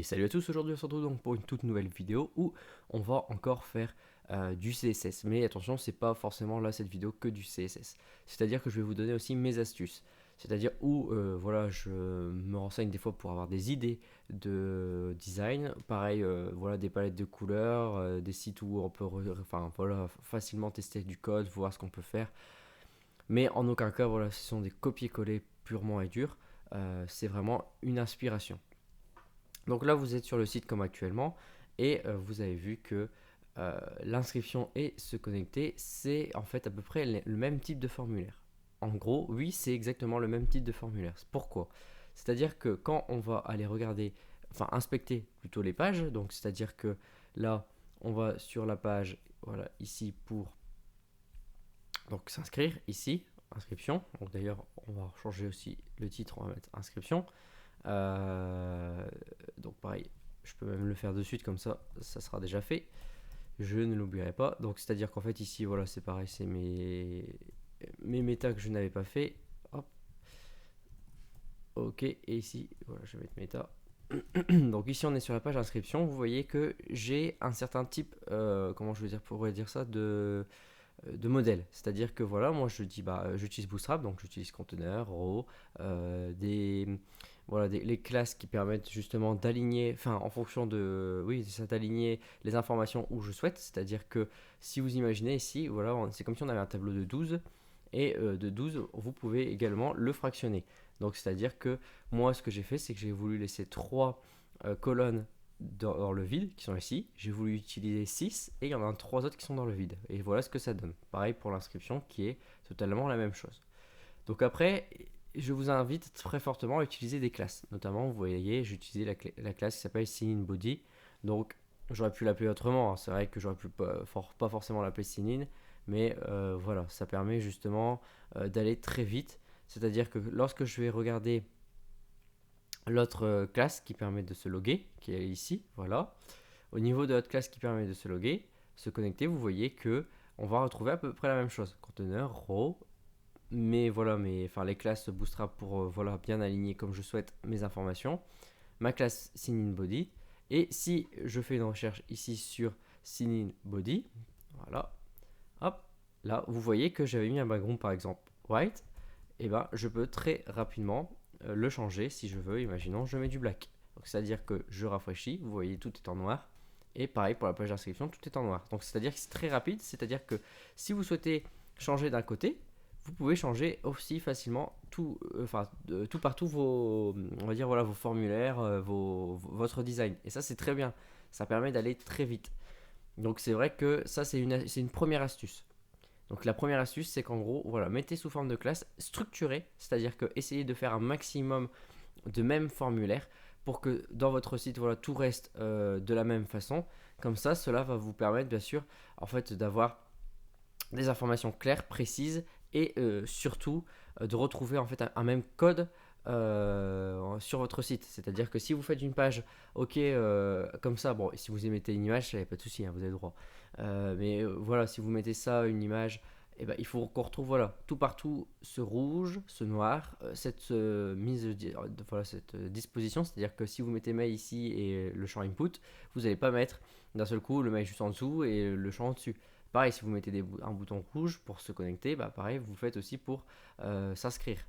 Et salut à tous, aujourd'hui on se retrouve donc pour une toute nouvelle vidéo où on va encore faire du CSS. Mais attention, c'est pas forcément là cette vidéo que du CSS. C'est-à-dire que je vais vous donner aussi mes astuces. C'est-à-dire où voilà, je me renseigne des fois pour avoir des idées de design. Pareil, voilà, des palettes de couleurs, des sites où on peut enfin, voilà, facilement tester du code, voir ce qu'on peut faire. Mais en aucun cas, voilà, ce sont des copier-coller purement et dur. C'est vraiment une inspiration. Donc là, vous êtes sur le site comme actuellement et vous avez vu que l'inscription et se connecter, c'est en fait à peu près le même type de formulaire. En gros, oui, c'est exactement le même type de formulaire. Pourquoi? C'est-à-dire que quand on va aller regarder, enfin inspecter plutôt les pages, donc c'est-à-dire que là, on va sur la page, voilà, ici pour donc s'inscrire, ici, inscription. Donc d'ailleurs, on va changer aussi le titre, on va mettre inscription. Euh, donc pareil, je peux même le faire de suite comme ça sera déjà fait. Je ne l'oublierai pas. Donc c'est-à-dire qu'en fait ici, voilà, c'est pareil, c'est mes méta que je n'avais pas fait. Hop, ok, et ici, voilà, je vais mettre méta. Donc ici on est sur la page inscription, vous voyez que j'ai un certain type, comment je veux dire, pourrais dire ça, de modèle. C'est-à-dire que voilà, moi je dis bah j'utilise Bootstrap, donc j'utilise conteneur, row, des voilà les classes qui permettent justement d'aligner, enfin en fonction de oui, c'est ça, d'aligner les informations où je souhaite. C'est-à-dire que si vous imaginez ici, voilà, c'est comme si on avait un tableau de 12 et de 12 vous pouvez également le fractionner. Donc c'est-à-dire que moi ce que j'ai fait, c'est que j'ai voulu laisser trois colonnes dans le vide, qui sont ici. J'ai voulu utiliser 6 et il y en a 3 autres qui sont dans le vide. Et voilà ce que ça donne. Pareil pour l'inscription qui est totalement la même chose. Donc après, je vous invite très fortement à utiliser des classes. Notamment, vous voyez, j'ai utilisé la classe qui s'appelle SceneInBody. Donc j'aurais pu l'appeler autrement. C'est vrai que j'aurais pu pas forcément l'appeler SceneIn. Mais voilà, ça permet justement d'aller très vite. C'est-à-dire que lorsque je vais regarder l'autre classe qui permet de se loguer, qui est ici, voilà. Au niveau de l'autre classe qui permet de se loguer, se connecter, vous voyez que on va retrouver à peu près la même chose. Conteneur, row, mais voilà, enfin les classes Bootstrap pour voilà bien aligner comme je souhaite mes informations. Ma classe SceneInBody. Et si je fais une recherche ici sur SceneInBody, voilà, hop, là vous voyez que j'avais mis un background par exemple white, et ben je peux très rapidement le changer si je veux. Imaginons je mets du black, donc c'est à dire que je rafraîchis, vous voyez tout est en noir, et pareil pour la page d'inscription, tout est en noir. Donc c'est à dire que c'est très rapide, c'est à dire que si vous souhaitez changer d'un côté, vous pouvez changer aussi facilement tout, tout partout vos, on va dire voilà, vos formulaires, votre design, et ça c'est très bien, ça permet d'aller très vite. Donc c'est vrai que ça c'est une première astuce. Donc la première astuce, c'est qu'en gros, voilà, mettez sous forme de classe structurée, c'est-à-dire que essayez de faire un maximum de mêmes formulaires pour que dans votre site, voilà, tout reste de la même façon. Comme ça, cela va vous permettre, bien sûr, en fait, d'avoir des informations claires, précises et surtout de retrouver en fait un même code sur votre site. C'est-à-dire que si vous faites une page, ok, comme ça, bon, si vous y mettez une image, il n'y a pas de souci, hein, vous avez le droit. Mais voilà, si vous mettez ça, une image, eh ben, il faut qu'on retrouve voilà, tout partout ce rouge, ce noir, cette voilà, cette disposition. C'est-à-dire que si vous mettez mail ici et le champ input, vous n'allez pas mettre d'un seul coup le mail juste en dessous et le champ en dessus. Pareil, si vous mettez un bouton rouge pour se connecter, bah pareil, vous le faites aussi pour s'inscrire.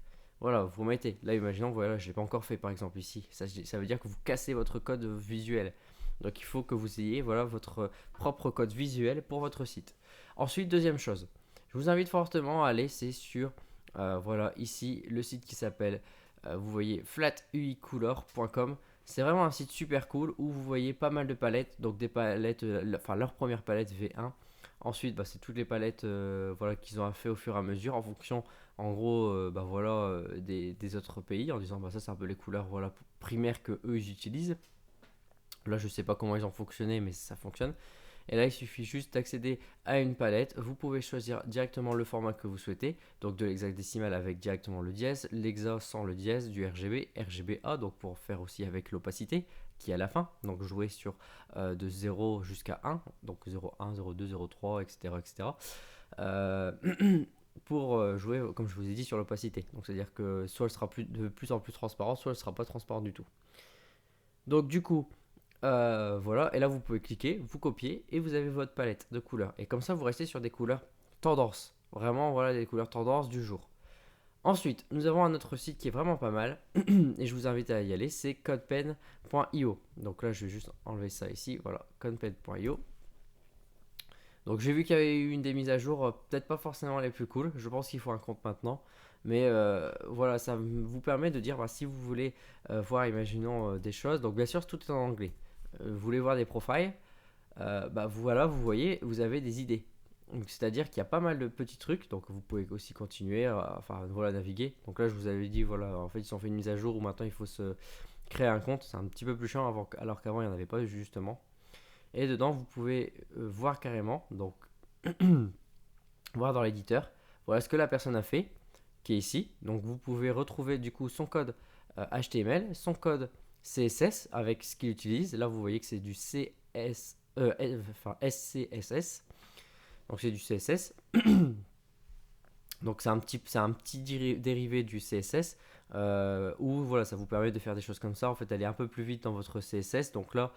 Voilà, vous mettez. Là, imaginons, voilà, je ne l'ai pas encore fait par exemple ici. Ça veut dire que vous cassez votre code visuel. Donc il faut que vous ayez voilà, votre propre code visuel pour votre site. Ensuite, deuxième chose, je vous invite fortement à aller, c'est sur voilà, ici le site qui s'appelle, vous voyez, flatuicolor.com. C'est vraiment un site super cool où vous voyez pas mal de palettes, donc des palettes, enfin leur première palette V1. Ensuite, bah, c'est toutes les palettes voilà, qu'ils ont fait au fur et à mesure en fonction, en gros, bah, voilà, des autres pays, en disant bah, ça c'est un peu les couleurs voilà, primaires que eux ils utilisent. Là, je sais pas comment ils ont fonctionné, mais ça fonctionne. Et là, il suffit juste d'accéder à une palette. Vous pouvez choisir directement le format que vous souhaitez, donc de l'hexadécimal avec directement le dièse, l'hexa sans le dièse, du RGB, RGBA, donc pour faire aussi avec l'opacité qui est à la fin, donc jouer sur de 0 jusqu'à 1, donc 0,1, 0,2, 0,3, etc. etc. Euh, pour jouer, comme je vous ai dit, sur l'opacité. Donc c'est-à-dire que soit elle sera de plus en plus transparente, soit elle ne sera pas transparente du tout. Donc du coup, Voilà, et là vous pouvez cliquer, vous copiez et vous avez votre palette de couleurs. Et comme ça, vous restez sur des couleurs tendance. Vraiment, voilà, des couleurs tendance du jour. Ensuite, nous avons un autre site qui est vraiment pas mal et je vous invite à y aller, c'est codepen.io. Donc là, je vais juste enlever ça ici, voilà, codepen.io. Donc j'ai vu qu'il y avait eu une des mises à jour, peut-être pas forcément les plus cool. Je pense qu'il faut un compte maintenant. Mais voilà, ça vous permet de dire bah, si vous voulez voir, imaginons, des choses. Donc bien sûr, tout est en anglais. Vous voulez voir des profiles, bah voilà, vous voyez, vous avez des idées. Donc, c'est-à-dire qu'il y a pas mal de petits trucs, donc vous pouvez aussi continuer à enfin, voilà, naviguer. Donc là, je vous avais dit, voilà, en fait, ils ont fait une mise à jour où maintenant il faut se créer un compte. C'est un petit peu plus chiant alors qu'avant, il n'y en avait pas justement. Et dedans, vous pouvez voir carrément, donc voir dans l'éditeur, voilà ce que la personne a fait, qui est ici. Donc vous pouvez retrouver du coup son code HTML, son code CSS avec ce qu'il utilise. Là, vous voyez que c'est du SCSS. Donc c'est du CSS. Donc c'est un petit dérivé du CSS où voilà, ça vous permet de faire des choses comme ça. En fait, aller un peu plus vite dans votre CSS. Donc là,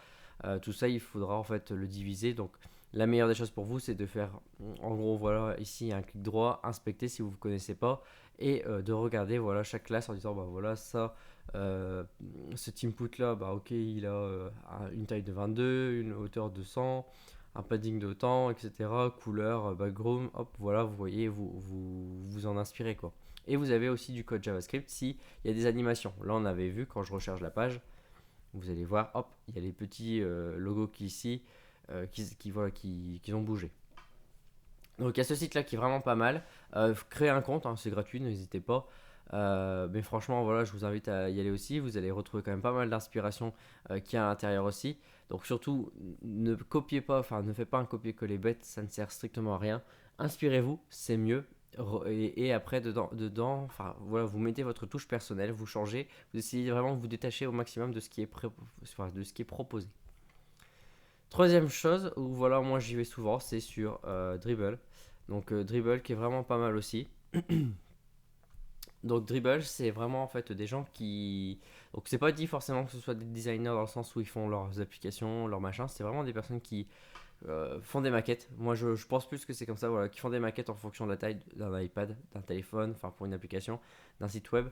tout ça, il faudra en fait le diviser. Donc la meilleure des choses pour vous, c'est de faire en gros, voilà, ici un clic droit, inspecter si vous ne connaissez pas et de regarder voilà chaque classe en disant bah voilà ça. Cet input là, bah ok, il a une taille de 22, une hauteur de 100, un padding de temps, etc. Couleur, background, hop, voilà, vous voyez, vous en inspirez quoi. Et vous avez aussi du code JavaScript si il y a des animations. Là, on avait vu quand je recharge la page, vous allez voir, hop, il y a les petits logos qui ici voilà, qui ont bougé. Donc il y a ce site là qui est vraiment pas mal. Créez un compte, hein, c'est gratuit, n'hésitez pas. Mais franchement, voilà, je vous invite à y aller aussi. Vous allez retrouver quand même pas mal d'inspiration qu'il y a à l'intérieur aussi. Donc surtout, ne copiez pas, enfin ne faites pas un copier-coller bête, ça ne sert strictement à rien. Inspirez-vous, c'est mieux. Et après enfin voilà, vous mettez votre touche personnelle, vous changez, vous essayez vraiment de vous détacher au maximum de ce qui est, de ce qui est proposé. Troisième chose où voilà, moi j'y vais souvent, c'est sur Dribble. Donc Dribble qui est vraiment pas mal aussi. Donc Dribble, c'est vraiment en fait des gens qui... Donc c'est pas dit forcément que ce soit des designers dans le sens où ils font leurs applications, leurs machins. C'est vraiment des personnes qui font des maquettes. Moi je pense plus que c'est comme ça, voilà, qui font des maquettes en fonction de la taille d'un iPad, d'un téléphone, enfin pour une application, d'un site web.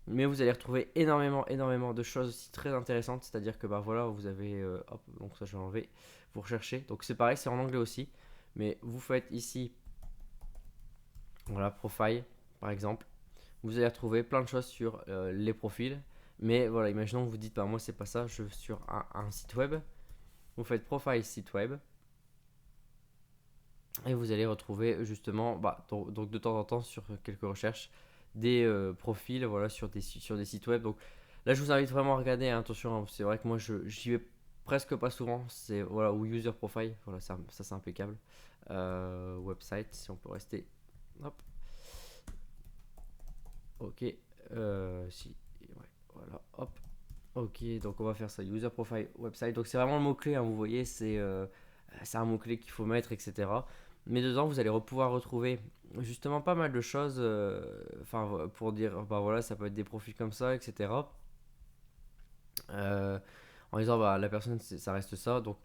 Mais vous allez retrouver énormément de choses aussi très intéressantes. C'est-à-dire que bah voilà, vous avez... hop, donc ça je vais enlever. Vous recherchez. Donc c'est pareil, c'est en anglais aussi. Mais vous faites ici, voilà, profile par exemple. Vous allez retrouver plein de choses sur les profils. Mais voilà, imaginons que vous dites, bah moi c'est pas ça, je vais sur un site web. Vous faites profile site web. Et vous allez retrouver justement, bah, donc de temps en temps sur quelques recherches, des profils voilà, sur des sites web. Donc là, je vous invite vraiment à regarder. Hein, attention, hein, c'est vrai que moi, j'y vais presque pas souvent. C'est voilà, ou user profile, voilà, ça c'est impeccable. Website, si on peut rester. Hop, ok. Si, ouais, voilà, hop. Ok, donc on va faire ça, user profile website. Donc c'est vraiment le mot-clé, hein, vous voyez, c'est un mot-clé qu'il faut mettre, etc. Mais dedans, vous allez pouvoir retrouver justement pas mal de choses, enfin pour dire, bah voilà, ça peut être des profils comme ça, etc. Euh, en disant, bah la personne, ça reste ça. Donc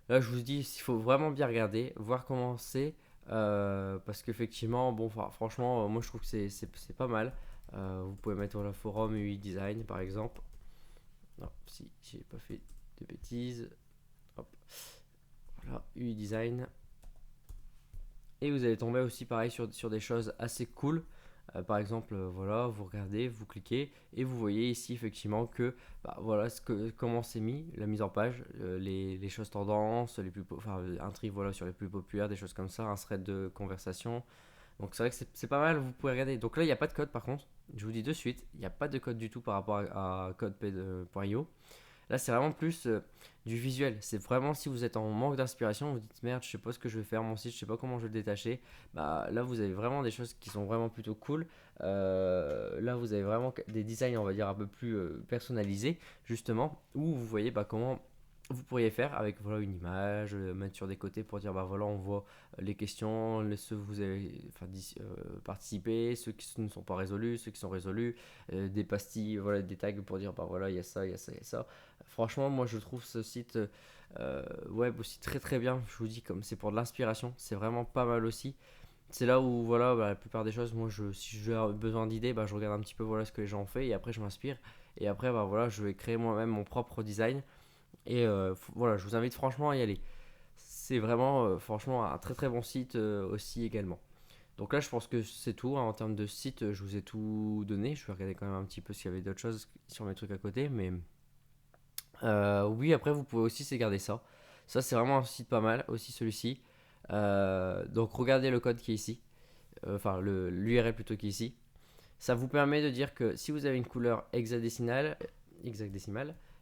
là, je vous dis, il faut vraiment bien regarder, voir comment c'est. Parce qu'effectivement, bon, franchement, moi je trouve que c'est pas mal. Vous pouvez mettre le forum UI Design par exemple. Non, si j'ai pas fait de bêtises. Hop. Voilà, UI Design. Et vous allez tomber aussi pareil sur des choses assez cool. Par exemple, voilà, vous regardez, vous cliquez et vous voyez ici effectivement que bah, voilà comment c'est mis, la mise en page, les choses tendances, enfin, un tri voilà, sur les plus populaires, des choses comme ça, un thread de conversation. Donc c'est vrai que c'est pas mal, vous pouvez regarder. Donc là, il n'y a pas de code par contre, je vous dis de suite, il n'y a pas de code du tout par rapport à code.io. Là, c'est vraiment plus du visuel. C'est vraiment si vous êtes en manque d'inspiration, vous dites merde, je sais pas ce que je vais faire, mon site, je sais pas comment je vais le détacher. Bah, là, vous avez vraiment des choses qui sont vraiment plutôt cool. Là, vous avez vraiment des designs, on va dire, un peu plus personnalisés, justement, où vous voyez bah, comment vous pourriez faire avec voilà, une image, mettre sur des côtés pour dire bah voilà, on voit les questions, ceux que vous avez enfin, participé, ceux qui ne sont pas résolus, ceux qui sont résolus, des pastilles, voilà, des tags pour dire bah voilà, il y a ça, il y a ça, il y a ça. Franchement, moi je trouve ce site web aussi très très bien. Je vous dis, comme c'est pour de l'inspiration, c'est vraiment pas mal aussi. C'est là où voilà, bah, la plupart des choses, moi si j'ai besoin d'idées, bah, je regarde un petit peu voilà, ce que les gens ont fait et après je m'inspire. Et après, bah, voilà, je vais créer moi-même mon propre design. Et voilà, je vous invite franchement à y aller. C'est vraiment, franchement, un très très bon site aussi également. Donc là, je pense que c'est tout, hein. En termes de site, je vous ai tout donné. Je vais regarder quand même un petit peu s'il y avait d'autres choses sur mes trucs à côté. Mais oui, après, vous pouvez aussi sauvegarder ça. Ça, c'est vraiment un site pas mal, aussi celui-ci. Donc regardez le code qui est ici. Enfin, l'URL plutôt qui est ici. Ça vous permet de dire que si vous avez une couleur hexadécimale,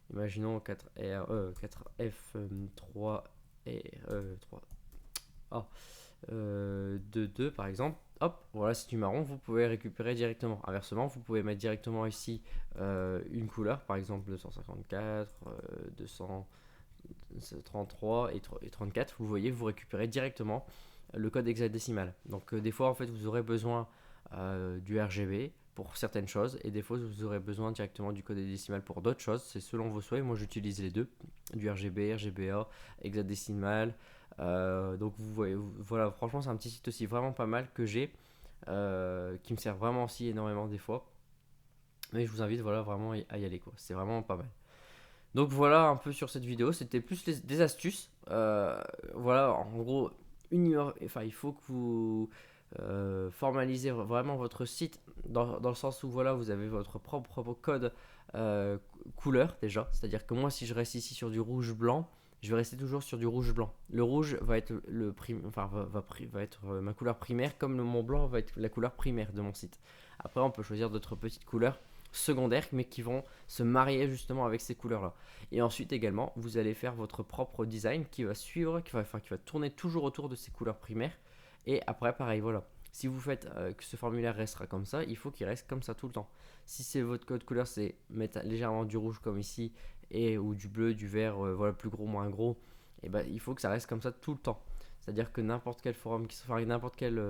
imaginons 4F3 et 3 A 2 par exemple, hop, voilà, c'est du marron, vous pouvez récupérer directement. Inversement, vous pouvez mettre directement ici une couleur, par exemple 254, 233 et 34, vous voyez, vous récupérez directement le code hexadécimal. Donc des fois, en fait, vous aurez besoin du RGB pour certaines choses et des fois vous aurez besoin directement du code décimal pour d'autres choses, c'est selon vos souhaits. Moi j'utilise les deux, du RGB, RGBA, hexadécimal. Donc vous voyez, voilà, franchement c'est un petit site aussi vraiment pas mal que j'ai, qui me sert vraiment aussi énormément des fois. Mais je vous invite voilà vraiment à y aller quoi, c'est vraiment pas mal. Donc voilà un peu sur cette vidéo, c'était plus des astuces. Voilà, en gros, enfin, il faut que vous formalisez vraiment votre site dans le sens où voilà, vous avez votre propre code euh, couleur déjà. C'est-à-dire que moi, si je reste ici sur du rouge-blanc, je vais rester toujours sur du rouge-blanc. Le rouge va être, enfin, va être ma couleur primaire, comme mon blanc va être la couleur primaire de mon site. Après, on peut choisir d'autres petites couleurs secondaires, mais qui vont se marier justement avec ces couleurs-là. Et ensuite également, vous allez faire votre propre design qui va suivre, qui va tourner toujours autour de ces couleurs primaires. Et après, pareil, voilà. Si vous faites que ce formulaire restera comme ça, il faut qu'il reste comme ça tout le temps. Si c'est votre code couleur, c'est mettre légèrement du rouge comme ici, ou du bleu, du vert, voilà, plus gros, moins gros, et ben il faut que ça reste comme ça tout le temps. C'est-à-dire que n'importe quel forum, enfin, n'importe quel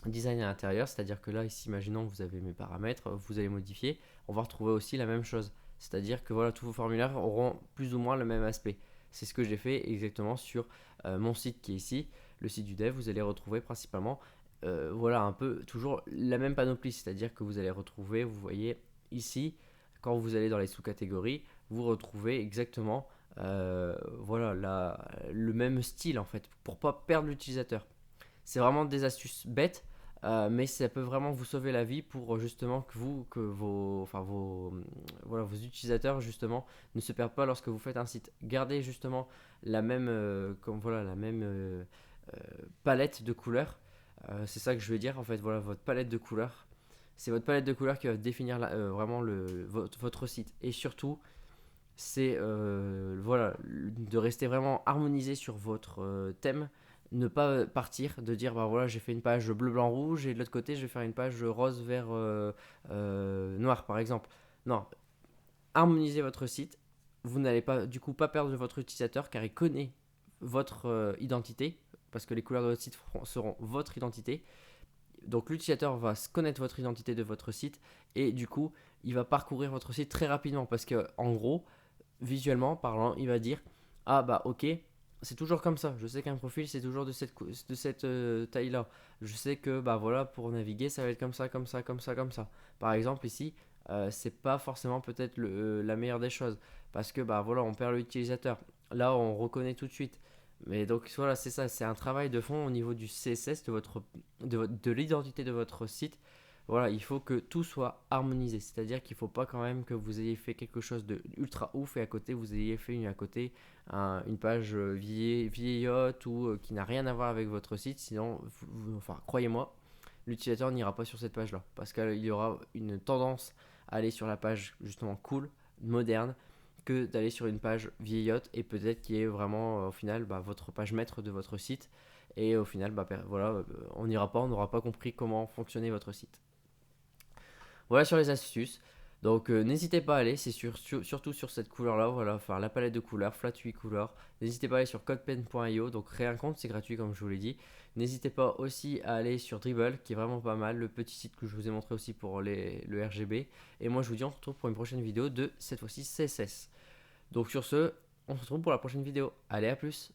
design à l'intérieur, c'est-à-dire que là, ici, imaginons que vous avez mes paramètres, vous allez modifier, on va retrouver aussi la même chose. C'est-à-dire que voilà, tous vos formulaires auront plus ou moins le même aspect. C'est ce que j'ai fait exactement sur mon site qui est ici, le site du dev. Vous allez retrouver principalement, voilà, un peu toujours la même panoplie. C'est-à-dire que vous allez retrouver, vous voyez ici, quand vous allez dans les sous-catégories, vous retrouvez exactement, voilà, le même style en fait, pour pas perdre l'utilisateur. C'est vraiment des astuces bêtes, mais ça peut vraiment vous sauver la vie pour justement que voilà, vos utilisateurs justement ne se perdent pas lorsque vous faites un site. Gardez justement la même, euh, palette de couleurs. C'est ça que je veux dire en fait. Voilà, votre palette de couleurs. C'est votre palette de couleurs qui va définir vraiment votre site. Et surtout, c'est voilà, de rester vraiment harmonisé sur votre thème, ne pas partir de dire bah voilà, j'ai fait une page bleu blanc rouge et de l'autre côté je vais faire une page rose vert noir par exemple. Non, harmonisez votre site. Vous n'allez pas du coup pas perdre votre utilisateur car il connaît votre identité, parce que les couleurs de votre site seront votre identité. Donc l'utilisateur va connaître votre identité de votre site et du coup il va parcourir votre site très rapidement, parce que en gros, visuellement parlant, il va dire ah bah ok, c'est toujours comme ça. Je sais qu'un profil c'est toujours de cette taille là. Je sais que bah voilà, pour naviguer ça va être comme ça, comme ça, comme ça, comme ça. Par exemple ici, c'est pas forcément peut-être la meilleure des choses, parce que bah voilà, on perd l'utilisateur. Là on reconnaît tout de suite. Mais donc voilà, c'est ça, c'est un travail de fond au niveau du CSS de l'identité de votre site. Voilà, il faut que tout soit harmonisé. C'est-à-dire qu'il ne faut pas quand même que vous ayez fait quelque chose de ultra ouf et à côté vous ayez fait une page vieillotte ou qui n'a rien à voir avec votre site. Sinon, enfin, croyez-moi, l'utilisateur n'ira pas sur cette page-là, parce qu'il y aura une tendance à aller sur la page justement cool, moderne, que d'aller sur une page vieillotte et peut-être qui est vraiment au final bah, votre page maître de votre site. Et au final, bah, voilà, on n'aura pas compris comment fonctionnait votre site. Voilà sur les astuces. Donc n'hésitez pas à aller, c'est surtout sur cette couleur là, voilà, enfin la palette de couleurs, Flat 8 couleurs. N'hésitez pas à aller sur codepen.io, donc créer un compte, c'est gratuit comme je vous l'ai dit. N'hésitez pas aussi à aller sur Dribble, qui est vraiment pas mal, le petit site que je vous ai montré aussi pour le RGB. Et moi je vous dis on se retrouve pour une prochaine vidéo de cette fois-ci CSS. Donc sur ce, on se retrouve pour la prochaine vidéo. Allez, à plus!